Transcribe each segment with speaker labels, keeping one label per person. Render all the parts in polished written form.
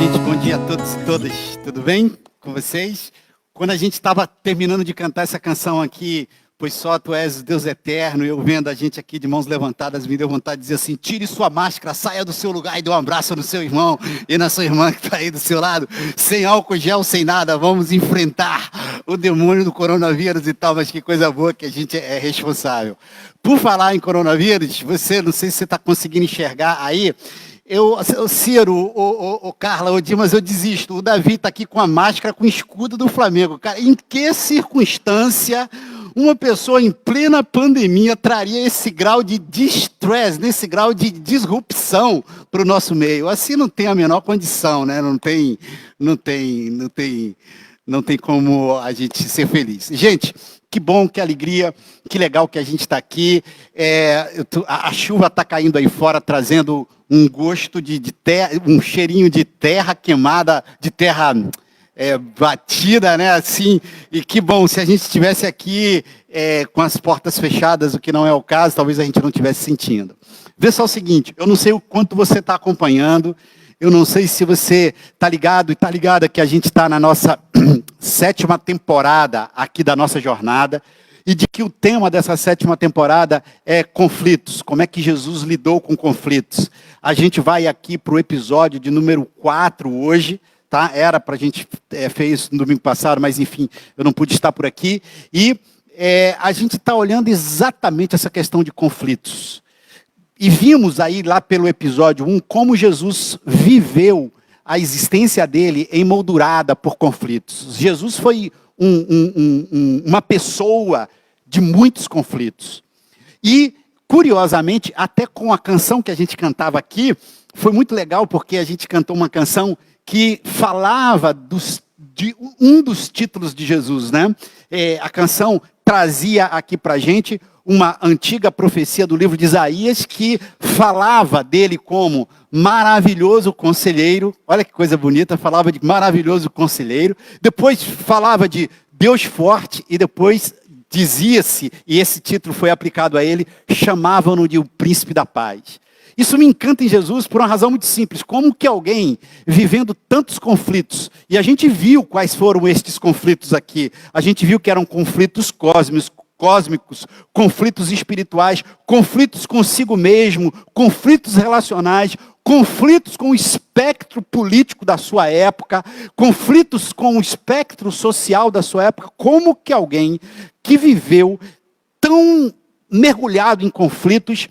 Speaker 1: gente, bom dia a todos e todas. Tudo bem com vocês? Quando a gente estava terminando de cantar essa canção aqui, pois só tu és o Deus eterno, eu vendo a gente aqui de mãos levantadas, me deu vontade de dizer assim, tire sua máscara, saia do seu lugar e dê um abraço no seu irmão e na sua irmã que está aí do seu lado, sem álcool gel, sem nada, vamos enfrentar o demônio do coronavírus e tal, mas que coisa boa que a gente é responsável. Por falar em coronavírus, não sei se você está conseguindo enxergar aí, o Ciro, o Carla, o Dimas, eu desisto. O Davi está aqui com a máscara, com o escudo do Flamengo. Cara, em que circunstância uma pessoa em plena pandemia traria esse grau de distress, nesse grau de disrupção para o nosso meio? Assim não tem a menor condição, né? Não tem como a gente ser feliz. Gente, que bom, que alegria, que legal que a gente está aqui. A chuva está caindo aí fora, trazendo um gosto de terra, um cheirinho de terra queimada, de terra batida, né? Assim, e que bom, se a gente estivesse aqui com as portas fechadas, o que não é o caso, talvez a gente não estivesse sentindo. Vê só o seguinte, eu não sei o quanto você está acompanhando, eu não sei se você está ligado e está ligada que a gente está na nossa 7ª temporada aqui da nossa jornada, e de que o tema dessa 7ª temporada é conflitos, como é que Jesus lidou com conflitos. A gente vai aqui para o episódio de número 4 hoje, tá? Era para a gente fez isso no domingo passado, mas enfim, eu não pude estar por aqui, e a gente está olhando exatamente essa questão de conflitos. E vimos aí lá pelo episódio 1 como Jesus viveu a existência dele emoldurada por conflitos. Jesus foi uma pessoa de muitos conflitos. E, curiosamente, até com a canção que a gente cantava aqui, foi muito legal porque a gente cantou uma canção que falava de um dos títulos de Jesus, né? A canção trazia aqui para a gente uma antiga profecia do livro de Isaías que falava dele como maravilhoso conselheiro. Olha que coisa bonita, falava de maravilhoso conselheiro. Depois falava de Deus forte e depois dizia-se, e esse título foi aplicado a ele, chamavam-no de o príncipe da paz. Isso me encanta em Jesus por uma razão muito simples. Como que alguém vivendo tantos conflitos, e a gente viu quais foram estes conflitos aqui, a gente viu que eram conflitos cósmicos, conflitos espirituais, conflitos consigo mesmo, conflitos relacionais, conflitos com o espectro político da sua época, conflitos com o espectro social da sua época. Como que alguém que viveu tão mergulhado em conflitos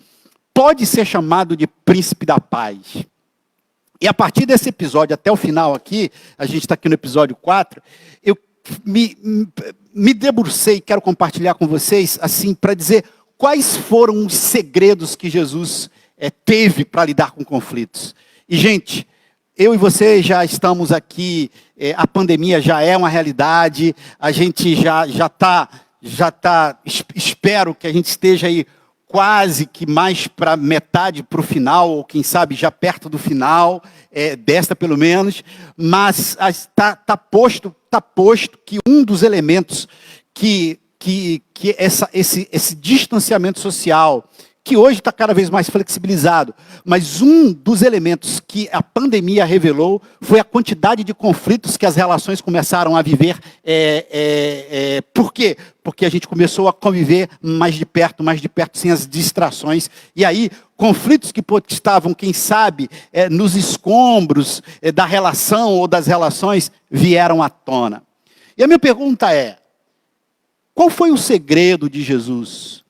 Speaker 1: pode ser chamado de príncipe da paz? E a partir desse episódio até o final aqui, a gente está aqui no episódio 4, eu me debrucei, quero compartilhar com vocês, assim, para dizer quais foram os segredos que Jesus teve para lidar com conflitos. E, gente, eu e você já estamos aqui, a pandemia já é uma realidade, a gente já está, espero que a gente esteja aí quase que mais para metade, para o final, ou quem sabe já perto do final, desta pelo menos, mas está posto que um dos elementos que esse distanciamento social, que hoje está cada vez mais flexibilizado, mas um dos elementos que a pandemia revelou foi a quantidade de conflitos que as relações começaram a viver. Por quê? Porque a gente começou a conviver mais de perto, sem as distrações. E aí, conflitos que estavam, quem sabe, nos escombros da relação ou das relações, vieram à tona. E a minha pergunta é, qual foi o segredo de Jesus?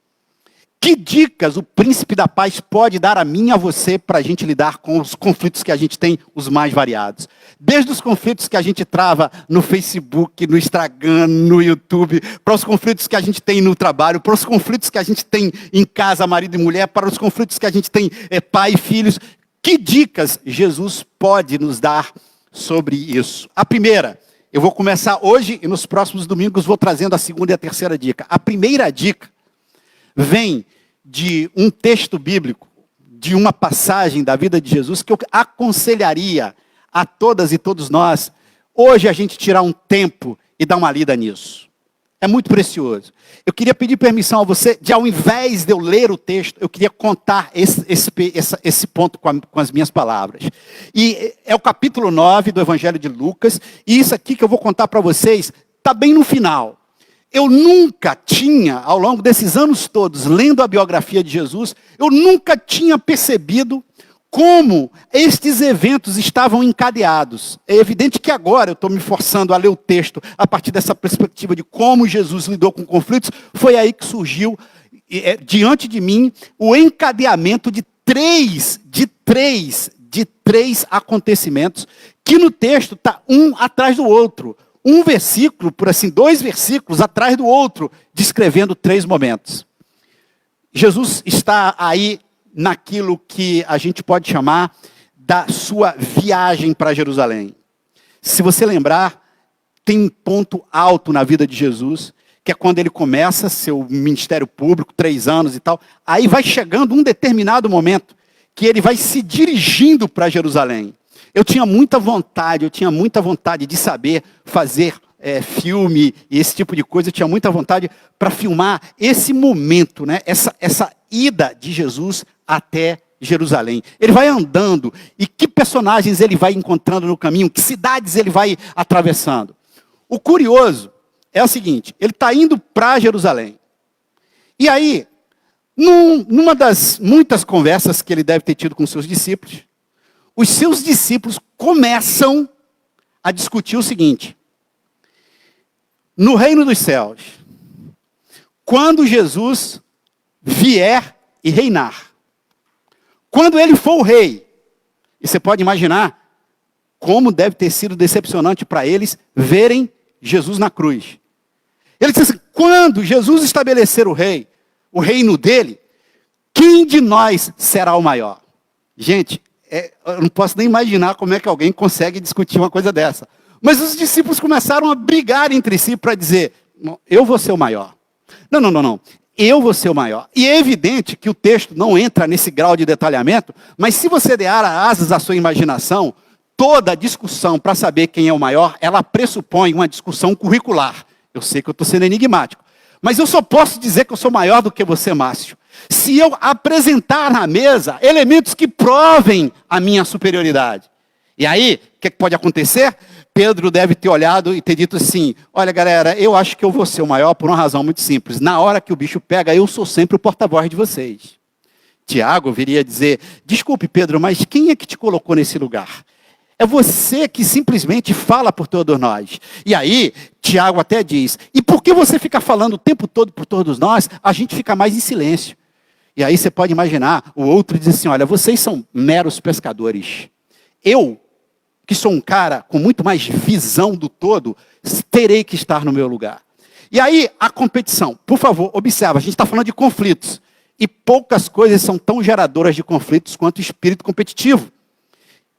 Speaker 1: Que dicas o príncipe da paz pode dar a mim e a você para a gente lidar com os conflitos que a gente tem, os mais variados? Desde os conflitos que a gente trava no Facebook, no Instagram, no YouTube, para os conflitos que a gente tem no trabalho, para os conflitos que a gente tem em casa, marido e mulher, para os conflitos que a gente tem pai e filhos. Que dicas Jesus pode nos dar sobre isso? A primeira, eu vou começar hoje e nos próximos domingos vou trazendo a segunda e a terceira dica. A primeira dica vem de um texto bíblico, de uma passagem da vida de Jesus, que eu aconselharia a todas e todos nós, hoje a gente tirar um tempo e dar uma lida nisso. É muito precioso. Eu queria pedir permissão a você, de ao invés de eu ler o texto, eu queria contar esse ponto com as minhas palavras. E é o capítulo 9 do Evangelho de Lucas, e isso aqui que eu vou contar para vocês, está bem no final. Eu nunca tinha, ao longo desses anos todos, lendo a biografia de Jesus, eu nunca tinha percebido como estes eventos estavam encadeados. É evidente que agora eu estou me forçando a ler o texto a partir dessa perspectiva de como Jesus lidou com conflitos. Foi aí que surgiu, diante de mim, o encadeamento de três acontecimentos, que no texto está um atrás do outro. Um versículo, por assim, 2 versículos atrás do outro, descrevendo 3 momentos. Jesus está aí naquilo que a gente pode chamar da sua viagem para Jerusalém. Se você lembrar, tem um ponto alto na vida de Jesus, que é quando ele começa seu ministério público, 3 anos e tal. Aí vai chegando um determinado momento, que ele vai se dirigindo para Jerusalém. Eu tinha muita vontade de saber fazer filme e esse tipo de coisa. Eu tinha muita vontade para filmar esse momento, né? Essa ida de Jesus até Jerusalém. Ele vai andando, e que personagens ele vai encontrando no caminho, que cidades ele vai atravessando. O curioso é o seguinte, ele está indo para Jerusalém. E aí, numa das muitas conversas que ele deve ter tido com seus discípulos, os seus discípulos começam a discutir o seguinte: no reino dos céus, quando Jesus vier e reinar, quando ele for o rei, e você pode imaginar como deve ter sido decepcionante para eles verem Jesus na cruz. Ele diz assim: quando Jesus estabelecer o reino dele, quem de nós será o maior? Gente, eu não posso nem imaginar como é que alguém consegue discutir uma coisa dessa. Mas os discípulos começaram a brigar entre si para dizer: eu vou ser o maior. Não. Eu vou ser o maior. E é evidente que o texto não entra nesse grau de detalhamento, mas se você der asas à sua imaginação, toda a discussão para saber quem é o maior, ela pressupõe uma discussão curricular. Eu sei que eu estou sendo enigmático, mas eu só posso dizer que eu sou maior do que você, Márcio, se eu apresentar na mesa elementos que provem a minha superioridade. E aí, o que pode acontecer? Pedro deve ter olhado e ter dito assim: olha galera, eu acho que eu vou ser o maior por uma razão muito simples. Na hora que o bicho pega, eu sou sempre o porta-voz de vocês. Tiago viria dizer: desculpe Pedro, mas quem é que te colocou nesse lugar? É você que simplesmente fala por todos nós. E aí, Tiago até diz: e por que você fica falando o tempo todo por todos nós? A gente fica mais em silêncio. E aí você pode imaginar, o outro diz assim: olha, vocês são meros pescadores. Eu, que sou um cara com muito mais visão do todo, terei que estar no meu lugar. E aí, a competição. Por favor, observa, a gente está falando de conflitos. E poucas coisas são tão geradoras de conflitos quanto o espírito competitivo.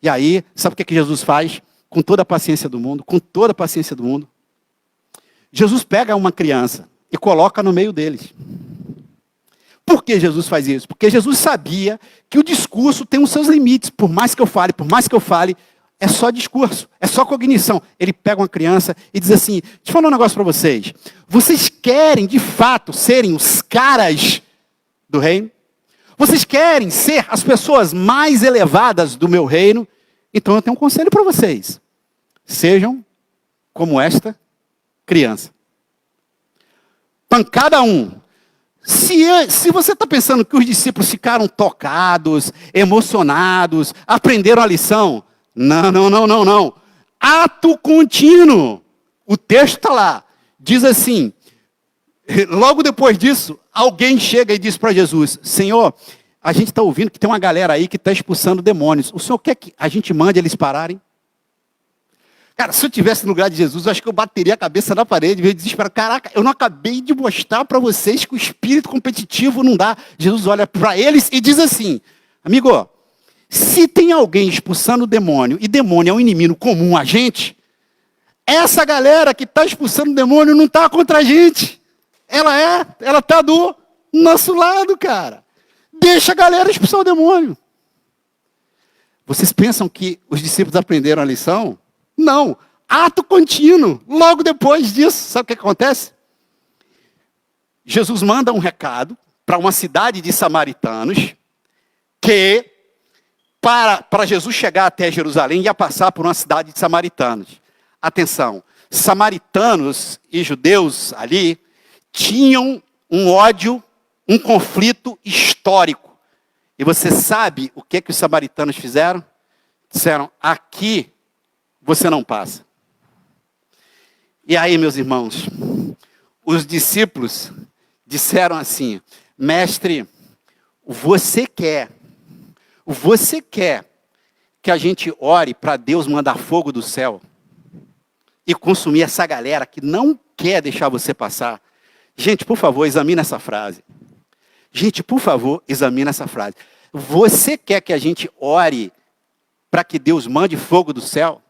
Speaker 1: E aí, sabe o que Jesus faz? Com toda a paciência do mundo, Jesus pega uma criança e coloca no meio deles. Por que Jesus faz isso? Porque Jesus sabia que o discurso tem os seus limites. Por mais que eu fale, é só discurso, é só cognição. Ele pega uma criança e diz assim: deixa eu falar um negócio para vocês. Vocês querem, de fato, serem os caras do reino? Vocês querem ser as pessoas mais elevadas do meu reino? Então eu tenho um conselho para vocês. Sejam como esta criança. Pancada 1. Se você está pensando que os discípulos ficaram tocados, emocionados, aprenderam a lição, não. Ato contínuo. O texto está lá. Diz assim, logo depois disso, alguém chega e diz para Jesus: Senhor, a gente está ouvindo que tem uma galera aí que está expulsando demônios. O Senhor quer que a gente mande eles pararem? Cara, se eu estivesse no lugar de Jesus, eu acho que eu bateria a cabeça na parede, meio desesperado. Caraca, eu não acabei de mostrar para vocês que o espírito competitivo não dá. Jesus olha para eles e diz assim: amigo, se tem alguém expulsando o demônio, e demônio é um inimigo comum a gente, essa galera que está expulsando o demônio não está contra a gente. Ela está do nosso lado, cara. Deixa a galera expulsar o demônio. Vocês pensam que os discípulos aprenderam a lição? Não. Ato contínuo. Logo depois disso, sabe o que acontece? Jesus manda um recado para uma cidade de samaritanos que, para Jesus chegar até Jerusalém, ia passar por uma cidade de samaritanos. Atenção, samaritanos e judeus ali tinham um ódio, um conflito histórico. E você sabe o que os samaritanos fizeram? Disseram, aqui você não passa. E aí, meus irmãos, os discípulos disseram assim, mestre, você quer que a gente ore para Deus mandar fogo do céu e consumir essa galera que não quer deixar você passar? Gente, por favor, examine essa frase. Gente, por favor, examine essa frase. Você quer que a gente ore para que Deus mande fogo do céu?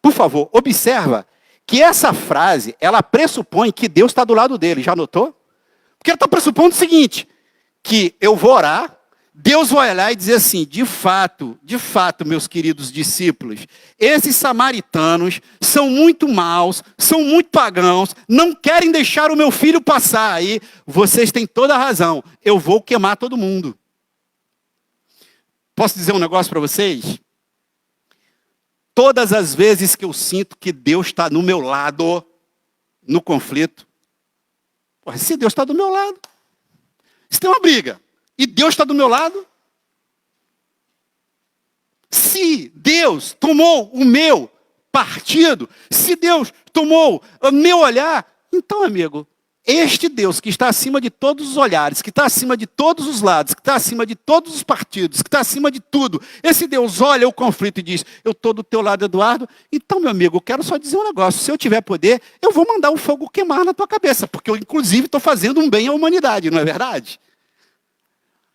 Speaker 1: Por favor, observa que essa frase, ela pressupõe que Deus está do lado dele. Já notou? Porque ela está pressupondo o seguinte, que eu vou orar, Deus vai olhar e dizer assim, de fato, meus queridos discípulos, esses samaritanos são muito maus, são muito pagãos, não querem deixar o meu filho passar aí, vocês têm toda a razão, eu vou queimar todo mundo. Posso dizer um negócio para vocês? Todas as vezes que eu sinto que Deus está no meu lado, no conflito, se Deus está do meu lado, se tem uma briga, e Deus está do meu lado, se Deus tomou o meu partido, se Deus tomou o meu olhar, então, amigo, este Deus que está acima de todos os olhares, que está acima de todos os lados, que está acima de todos os partidos, que está acima de tudo, esse Deus olha o conflito e diz, eu estou do teu lado, Eduardo, então, meu amigo, eu quero só dizer um negócio, se eu tiver poder, eu vou mandar o fogo queimar na tua cabeça, porque eu, inclusive, estou fazendo um bem à humanidade, não é verdade?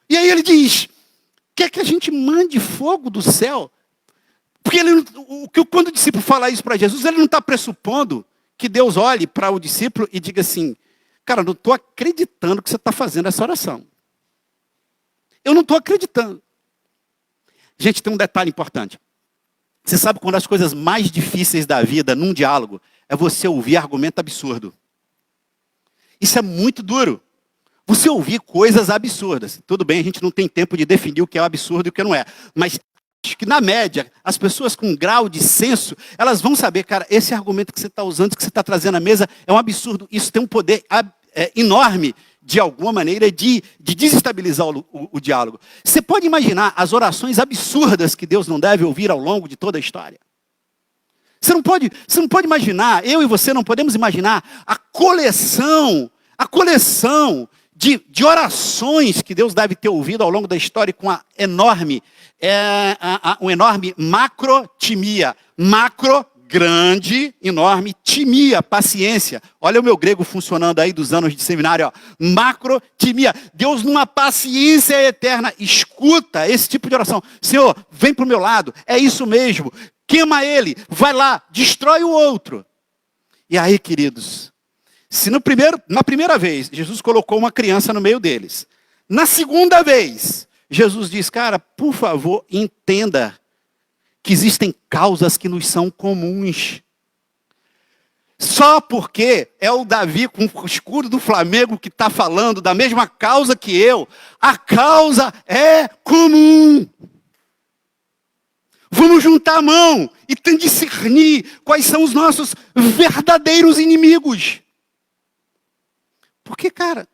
Speaker 1: E aí ele diz, quer que a gente mande fogo do céu? Porque quando o discípulo fala isso para Jesus, ele não está pressupondo que Deus olhe para o discípulo e diga assim, cara, eu não estou acreditando que você está fazendo essa oração. Eu não estou acreditando. Gente, tem um detalhe importante. Você sabe quando as coisas mais difíceis da vida, num diálogo, é você ouvir argumento absurdo. Isso é muito duro. Você ouvir coisas absurdas. Tudo bem, a gente não tem tempo de definir o que é absurdo e o que não é. Mas acho que, na média, as pessoas com grau de senso, elas vão saber, cara, esse argumento que você está usando, que você está trazendo à mesa, é um absurdo. Isso tem um poder enorme, de alguma maneira, de desestabilizar o diálogo. Você pode imaginar as orações absurdas que Deus não deve ouvir ao longo de toda a história? Você não pode imaginar, eu e você não podemos imaginar a coleção de orações que Deus deve ter ouvido ao longo da história com uma enorme macrotimia. Macro, grande, enorme, timia, paciência. Olha o meu grego funcionando aí dos anos de seminário. Ó. Macrotimia. Deus numa paciência eterna. Escuta esse tipo de oração. Senhor, vem para o meu lado. É isso mesmo. Queima ele. Vai lá. Destrói o outro. E aí, queridos... Se na primeira vez, Jesus colocou uma criança no meio deles. Na segunda vez, Jesus diz, cara, por favor, entenda que existem causas que nos são comuns. Só porque é o Davi com o escudo do Flamengo que está falando da mesma causa que eu, a causa é comum. Vamos juntar a mão e discernir quais são os nossos verdadeiros inimigos. Porque, cara,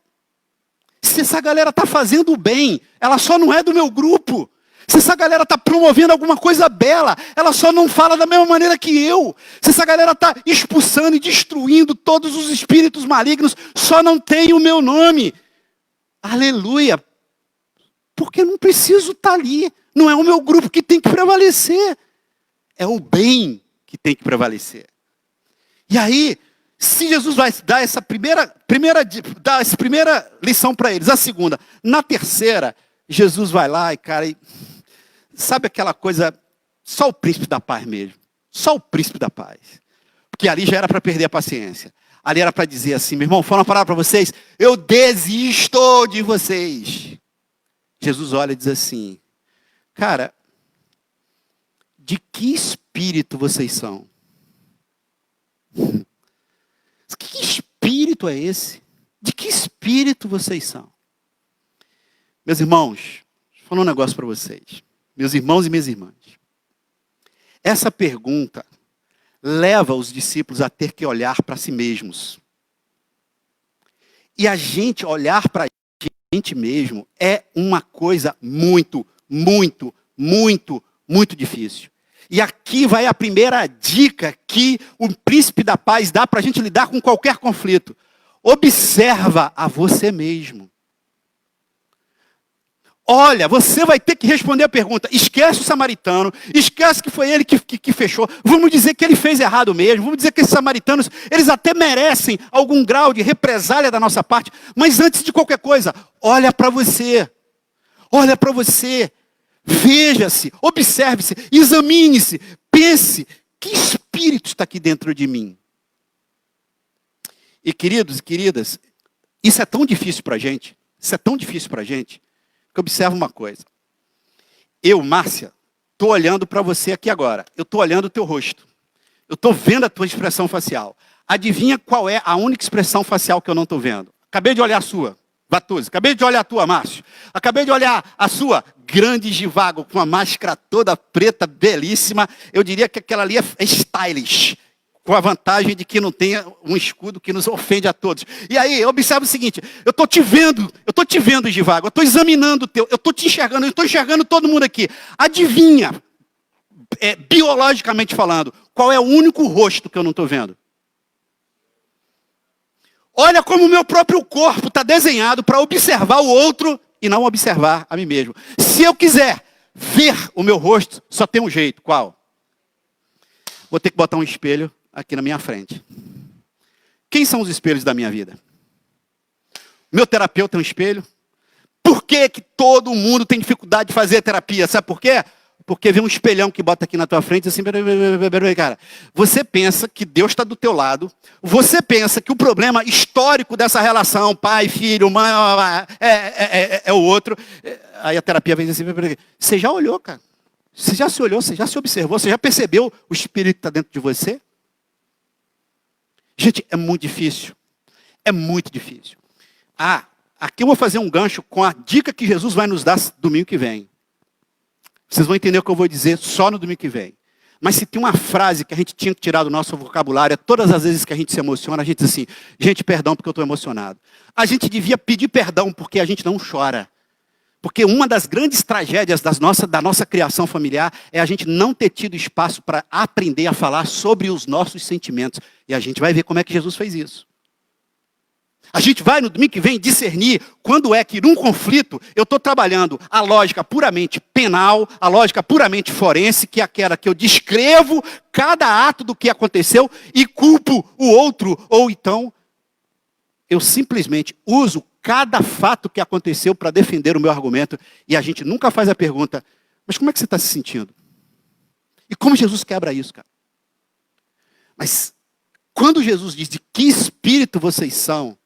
Speaker 1: se essa galera está fazendo o bem, ela só não é do meu grupo. Se essa galera está promovendo alguma coisa bela, ela só não fala da mesma maneira que eu. Se essa galera está expulsando e destruindo todos os espíritos malignos, só não tem o meu nome. Aleluia. Porque eu não preciso estar ali. Não é o meu grupo que tem que prevalecer. É o bem que tem que prevalecer. E aí... Se Jesus vai dar essa primeira lição para eles, a segunda, na terceira, Jesus vai lá e, cara, sabe aquela coisa, só o príncipe da paz mesmo, só o príncipe da paz. Porque ali já era para perder a paciência. Ali era para dizer assim, meu irmão, fala uma palavra para vocês, eu desisto de vocês. Jesus olha e diz assim, cara, de que espírito vocês são? Que espírito é esse? De que espírito vocês são? Meus irmãos, deixa eu falar um negócio para vocês. Meus irmãos e minhas irmãs. Essa pergunta leva os discípulos a ter que olhar para si mesmos. E a gente olhar para a gente mesmo é uma coisa muito, muito, muito, muito difícil. E aqui vai a primeira dica que o príncipe da paz dá para a gente lidar com qualquer conflito. Observa a você mesmo. Olha, você vai ter que responder a pergunta. Esquece o samaritano, esquece que foi ele que fechou. Vamos dizer que ele fez errado mesmo. Vamos dizer que esses samaritanos, eles até merecem algum grau de represália da nossa parte. Mas antes de qualquer coisa, olha para você. Olha para você. Veja-se, observe-se, examine-se, pense. Que espírito está aqui dentro de mim? E queridos e queridas, isso é tão difícil para a gente. Isso é tão difícil para a gente. Que observa uma coisa. Eu, Márcia, estou olhando para você aqui agora. Eu estou olhando o teu rosto. Eu estou vendo a tua expressão facial. Adivinha qual é a única expressão facial que eu não estou vendo? Acabei de olhar a sua, Vatuzzi. Acabei de olhar a tua, Márcio. Acabei de olhar a sua, grande Givago, com uma máscara toda preta, belíssima. Eu diria que aquela ali é stylish. Com a vantagem de que não tenha um escudo que nos ofende a todos. E aí, observa o seguinte, eu estou te vendo, Givago, eu estou examinando o teu, eu estou te enxergando, eu estou enxergando todo mundo aqui. Adivinha, biologicamente falando, qual é o único rosto que eu não estou vendo? Olha como o meu próprio corpo está desenhado para observar o outro e não observar a mim mesmo. Se eu quiser ver o meu rosto, só tem um jeito, qual? Vou ter que botar um espelho aqui na minha frente. Quem são os espelhos da minha vida? Meu terapeuta é um espelho. Por que que todo mundo tem dificuldade de fazer terapia? Sabe por quê? Porque vem um espelhão que bota aqui na tua frente assim, cara, você pensa que Deus está do teu lado, você pensa que o problema histórico dessa relação, pai, filho, mãe, é o outro. Aí a terapia vem assim, você já olhou, cara? Você já se olhou, você já se observou, você já percebeu o espírito que está dentro de você? Gente, é muito difícil. É muito difícil. Aqui eu vou fazer um gancho com a dica que Jesus vai nos dar domingo que vem. Vocês vão entender o que eu vou dizer só no domingo que vem. Mas se tem uma frase que a gente tinha que tirar do nosso vocabulário, todas as vezes que a gente se emociona, a gente diz assim, gente, perdão porque eu estou emocionado. A gente devia pedir perdão porque a gente não chora. Porque uma das grandes tragédias da nossa criação familiar é a gente não ter tido espaço para aprender a falar sobre os nossos sentimentos. E a gente vai ver como é que Jesus fez isso. A gente vai no domingo que vem discernir quando é que num conflito eu estou trabalhando a lógica puramente penal, a lógica puramente forense, que é aquela que eu descrevo cada ato do que aconteceu e culpo o outro. Ou então eu simplesmente uso cada fato que aconteceu para defender o meu argumento, e a gente nunca faz a pergunta, mas como é que você está se sentindo? E como Jesus quebra isso, cara? Mas quando Jesus diz de que espírito vocês são,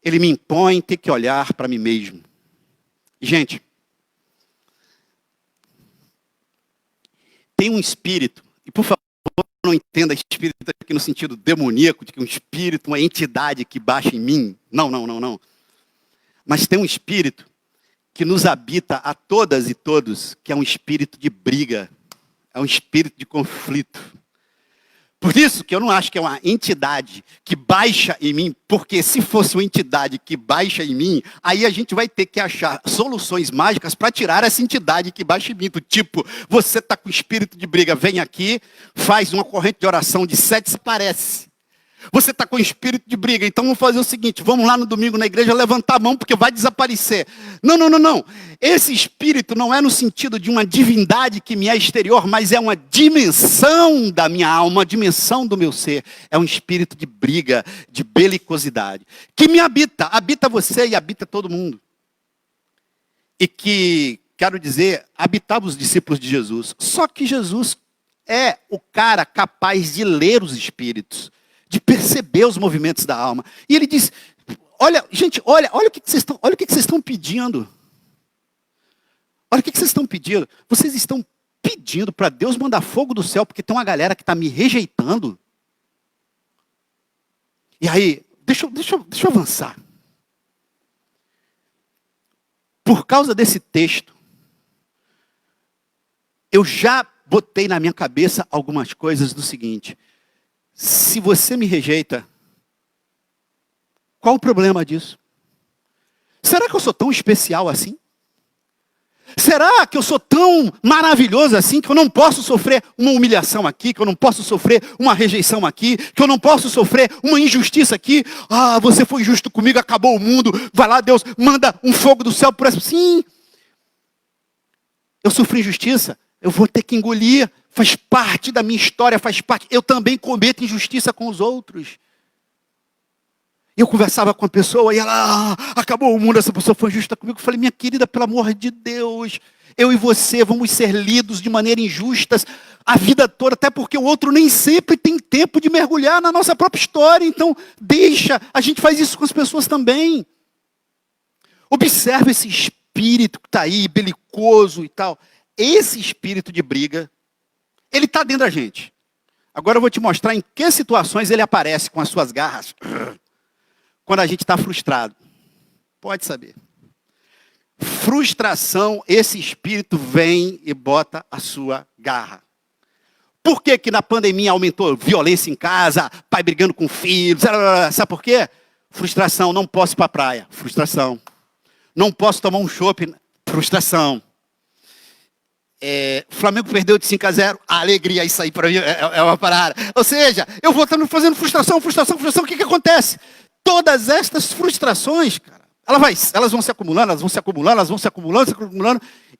Speaker 1: ele me impõe ter que olhar para mim mesmo. Gente, tem um espírito, e por favor, não entenda espírito aqui no sentido demoníaco, de que um espírito, uma entidade que baixa em mim. Não. Mas tem um espírito que nos habita a todas e todos, que é um espírito de briga, é um espírito de conflito. Por isso que eu não acho que é uma entidade que baixa em mim, porque se fosse uma entidade que baixa em mim, aí a gente vai ter que achar soluções mágicas para tirar essa entidade que baixa em mim. Do tipo, você está com espírito de briga, vem aqui, faz uma corrente de oração de 7, se parece. Você está com espírito de briga, então vamos fazer o seguinte, vamos lá no domingo na igreja levantar a mão porque vai desaparecer. Não. Esse espírito não é no sentido de uma divindade que me é exterior, mas é uma dimensão da minha alma, uma dimensão do meu ser. É um espírito de briga, de belicosidade, que me habita você e habita todo mundo. E que, quero dizer, habitava os discípulos de Jesus. Só que Jesus é o cara capaz de ler os espíritos, de perceber os movimentos da alma. E ele diz, olha o que vocês estão pedindo. Olha o que vocês estão pedindo. Vocês estão pedindo para Deus mandar fogo do céu porque tem uma galera que está me rejeitando. E aí, Deixa eu avançar. Por causa desse texto, eu já botei na minha cabeça algumas coisas do seguinte: se você me rejeita, qual o problema disso? Será que eu sou tão especial assim? Será que eu sou tão maravilhoso assim que eu não posso sofrer uma humilhação aqui, que eu não posso sofrer uma rejeição aqui, que eu não posso sofrer uma injustiça aqui? Ah, você foi injusto comigo, acabou o mundo, vai lá, Deus, manda um fogo do céu por essa. Sim, eu sofri injustiça, eu vou ter que engolir, faz parte da minha história, faz parte. Eu também cometo injustiça com os outros. Eu conversava com a pessoa e ela, acabou o mundo, essa pessoa foi injusta comigo. Eu falei, minha querida, pelo amor de Deus, eu e você vamos ser lidos de maneira injusta a vida toda, até porque o outro nem sempre tem tempo de mergulhar na nossa própria história. Então, deixa, a gente faz isso com as pessoas também. Observe esse espírito que está aí, belicoso e tal. Esse espírito de briga, ele está dentro da gente. Agora eu vou te mostrar em que situações ele aparece com as suas garras. Quando a gente está frustrado. Pode saber. Frustração, esse espírito vem e bota a sua garra. Por que que na pandemia aumentou violência em casa, pai brigando com filhos? Sabe por quê? Frustração, não posso ir para a praia. Frustração. Não posso tomar um chopp. Frustração. Flamengo perdeu de 5-0. A alegria, isso aí para mim é uma parada. Ou seja, eu vou estar fazendo frustração. O que acontece? Todas estas frustrações, cara, elas vão se acumulando,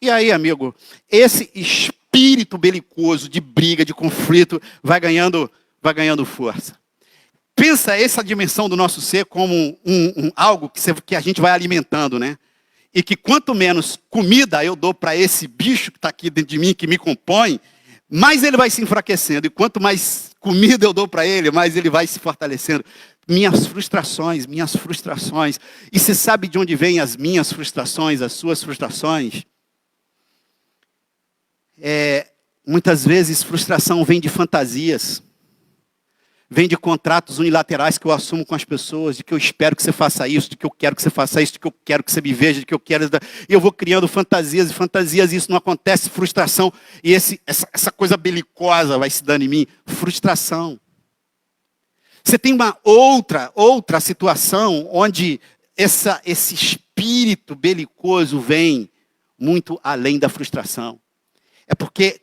Speaker 1: e aí, amigo, esse espírito belicoso de briga, de conflito, vai ganhando força. Pensa essa dimensão do nosso ser como algo que a gente vai alimentando, né? E que quanto menos comida eu dou para esse bicho que está aqui dentro de mim, que me compõe, mais ele vai se enfraquecendo. E quanto mais comida eu dou para ele, mais ele vai se fortalecendo. Minhas frustrações. E você sabe de onde vêm as minhas frustrações, as suas frustrações? Muitas vezes frustração vem de fantasias. Vem de contratos unilaterais que eu assumo com as pessoas, de que eu espero que você faça isso, de que eu quero que você faça isso, de que eu quero que você me veja, de que eu quero... E eu vou criando fantasias, e isso não acontece, frustração. E essa coisa belicosa vai se dando em mim, frustração. Você tem uma outra situação onde esse espírito belicoso vem muito além da frustração. É porque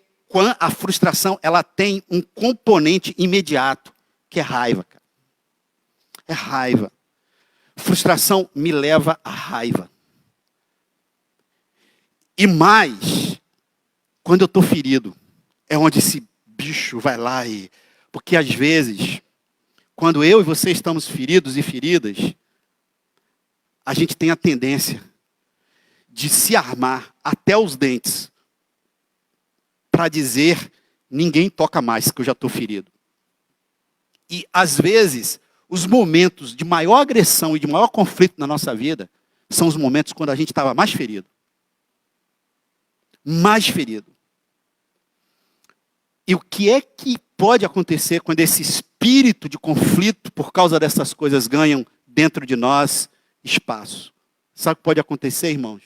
Speaker 1: a frustração ela tem um componente imediato, que é raiva, cara. É raiva. Frustração me leva à raiva. E mais, quando eu estou ferido, é onde esse bicho vai lá e... Porque às vezes... Quando eu e você estamos feridos e feridas, a gente tem a tendência de se armar até os dentes para dizer, ninguém toca mais que eu já estou ferido. E às vezes, os momentos de maior agressão e de maior conflito na nossa vida são os momentos quando a gente estava mais ferido. Mais ferido. E o que é que pode acontecer quando esse espírito de conflito, por causa dessas coisas, ganham dentro de nós espaço? Sabe o que pode acontecer, irmãos?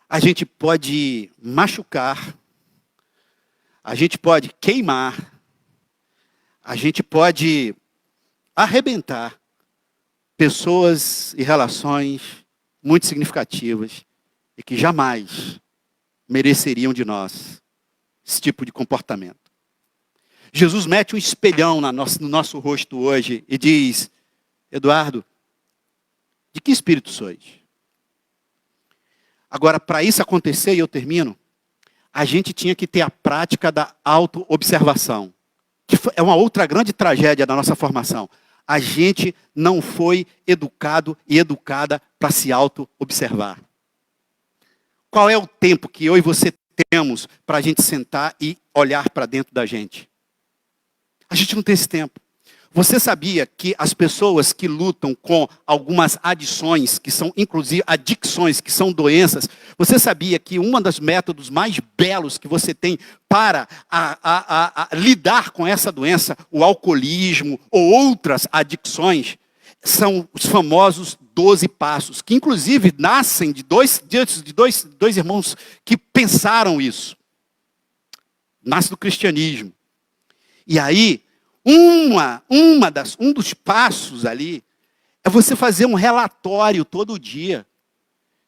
Speaker 1: A gente pode machucar, a gente pode queimar, a gente pode arrebentar pessoas e relações muito significativas e que jamais mereceriam de nós esse tipo de comportamento. Jesus mete um espelhão no nosso rosto hoje e diz, Eduardo, de que espírito sois? Agora, para isso acontecer, e eu termino, a gente tinha que ter a prática da auto-observação, que é uma outra grande tragédia da nossa formação. A gente não foi educado e educada para se auto-observar. Qual é o tempo que eu e você temos para a gente sentar e olhar para dentro da gente? A gente não tem esse tempo. Você sabia que as pessoas que lutam com algumas adições, que são inclusive adicções, que são doenças, você sabia que um dos métodos mais belos que você tem para lidar com essa doença, o alcoolismo ou outras adicções, são os famosos 12 passos, que inclusive nascem de dois irmãos que pensaram isso. Nasce do cristianismo. E aí, um dos passos ali é você fazer um relatório todo dia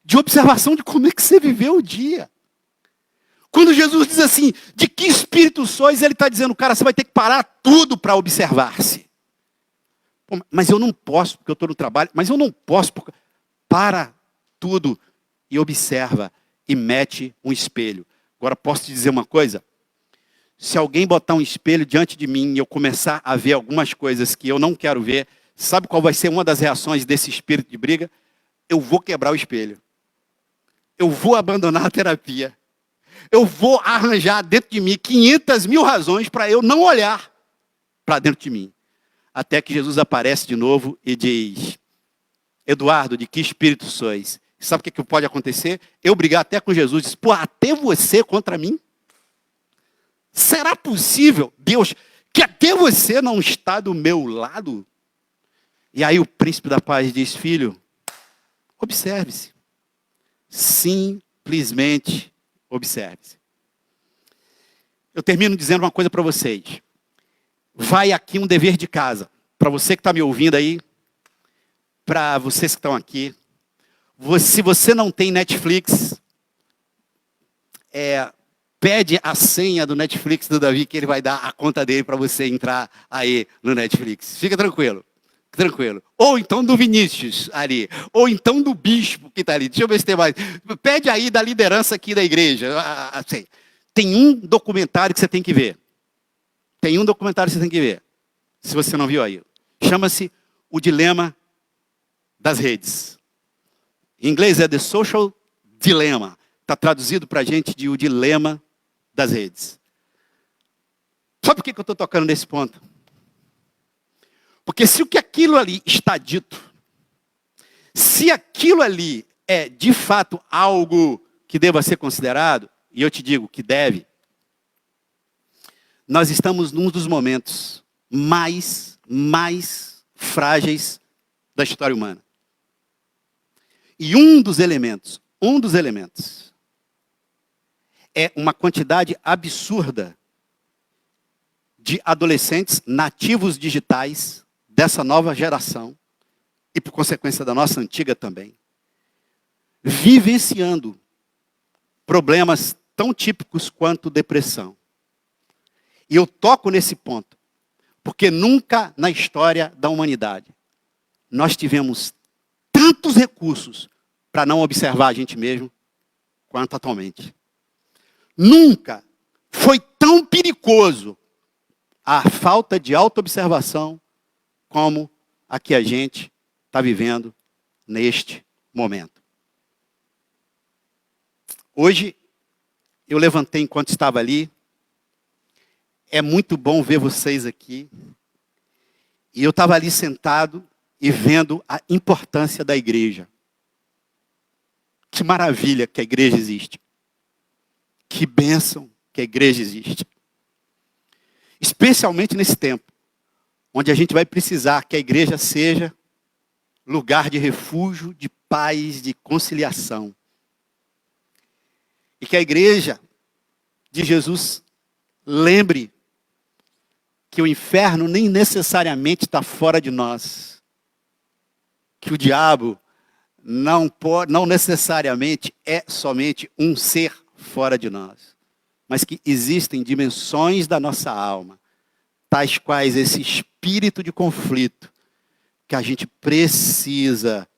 Speaker 1: de observação de como é que você viveu o dia. Quando Jesus diz assim, de que espírito sois, ele está dizendo, cara, você vai ter que parar tudo para observar-se. Mas eu não posso, porque eu estou no trabalho, mas eu não posso, porque... Para tudo e observa e mete um espelho. Agora, posso te dizer uma coisa? Se alguém botar um espelho diante de mim e eu começar a ver algumas coisas que eu não quero ver, sabe qual vai ser uma das reações desse espírito de briga? Eu vou quebrar o espelho. Eu vou abandonar a terapia. Eu vou arranjar dentro de mim 500 mil razões para eu não olhar para dentro de mim. Até que Jesus aparece de novo e diz, Eduardo, de que espírito sois? Sabe o que pode acontecer? Eu brigar até com Jesus, diz, pô, até você contra mim? Será possível, Deus, que até você não está do meu lado? E aí o príncipe da paz diz, filho, observe-se. Simplesmente observe-se. Eu termino dizendo uma coisa para vocês. Vai aqui um dever de casa. Para você que está me ouvindo aí, para vocês que estão aqui. Se você não tem Netflix, pede a senha do Netflix do Davi, que ele vai dar a conta dele para você entrar aí no Netflix. Fica tranquilo. Tranquilo. Ou então do Vinícius ali. Ou então do bispo que está ali. Deixa eu ver se tem mais. Pede aí da liderança aqui da igreja. Assim, tem um documentário que você tem que ver. Tem um documentário que você tem que ver. Se você não viu aí. Chama-se O Dilema das Redes. Em inglês é The Social Dilemma. Está traduzido para a gente de O Dilema das Redes. Sabe por que eu estou tocando nesse ponto? Porque se o que aquilo ali está dito, se aquilo ali é de fato algo que deva ser considerado, e eu te digo que deve, nós estamos num dos momentos mais frágeis da história humana. E um dos elementos é uma quantidade absurda de adolescentes nativos digitais dessa nova geração, e por consequência da nossa antiga também, vivenciando problemas tão típicos quanto depressão. E eu toco nesse ponto, porque nunca na história da humanidade nós tivemos tantos recursos para não observar a gente mesmo quanto atualmente. Nunca foi tão perigoso a falta de autoobservação como a que a gente está vivendo neste momento. Hoje, eu levantei enquanto estava ali. É muito bom ver vocês aqui. E eu estava ali sentado e vendo a importância da igreja. Que maravilha que a igreja existe. Que bênção que a igreja existe. Especialmente nesse tempo, onde a gente vai precisar que a igreja seja lugar de refúgio, de paz, de conciliação. E que a igreja de Jesus lembre que o inferno nem necessariamente está fora de nós. Que o diabo não necessariamente é somente um ser fora de nós. Mas que existem dimensões da nossa alma, tais quais esse espírito de conflito, que a gente precisa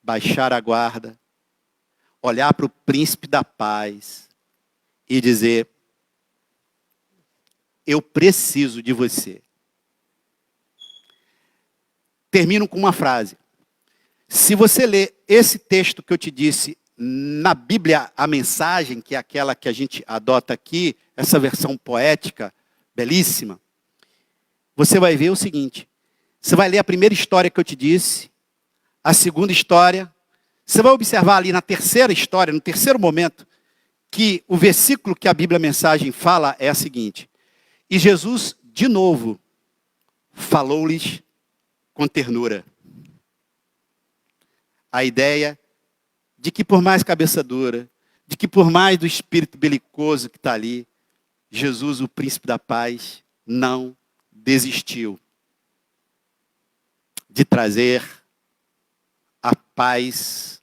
Speaker 1: baixar a guarda, olhar para o príncipe da paz e dizer, eu preciso de você. Termino com uma frase. Se você ler esse texto que eu te disse na Bíblia, a mensagem, que é aquela que a gente adota aqui, essa versão poética, belíssima, você vai ver o seguinte, Você vai ler a primeira história que eu te disse, a segunda história. Você vai observar ali na terceira história, no terceiro momento, que o versículo que a Bíblia Mensagem fala é a seguinte: e Jesus, de novo, falou-lhes com ternura. A ideia de que por mais cabeça dura, de que por mais do espírito belicoso que está ali, Jesus, o príncipe da paz, não desistiu de trazer a paz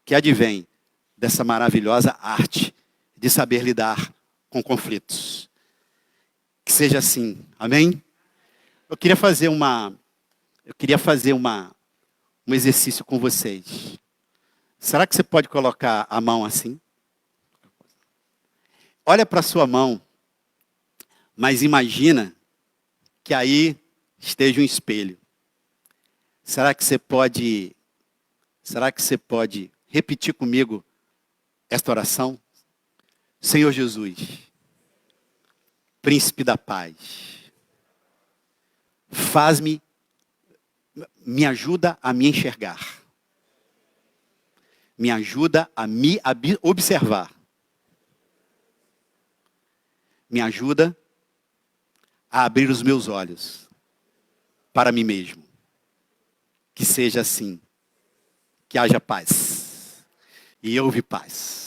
Speaker 1: que advém dessa maravilhosa arte de saber lidar com conflitos. Que seja assim, amém? Eu queria fazer um exercício com vocês. Será que você pode colocar a mão assim? Olha para a sua mão, mas imagina que aí esteja um espelho. Será que você pode repetir comigo esta oração? Senhor Jesus, príncipe da paz, me ajuda a me enxergar. Me ajuda a me observar. Me ajuda a abrir os meus olhos para mim mesmo. Que seja assim. Que haja paz. E houve paz.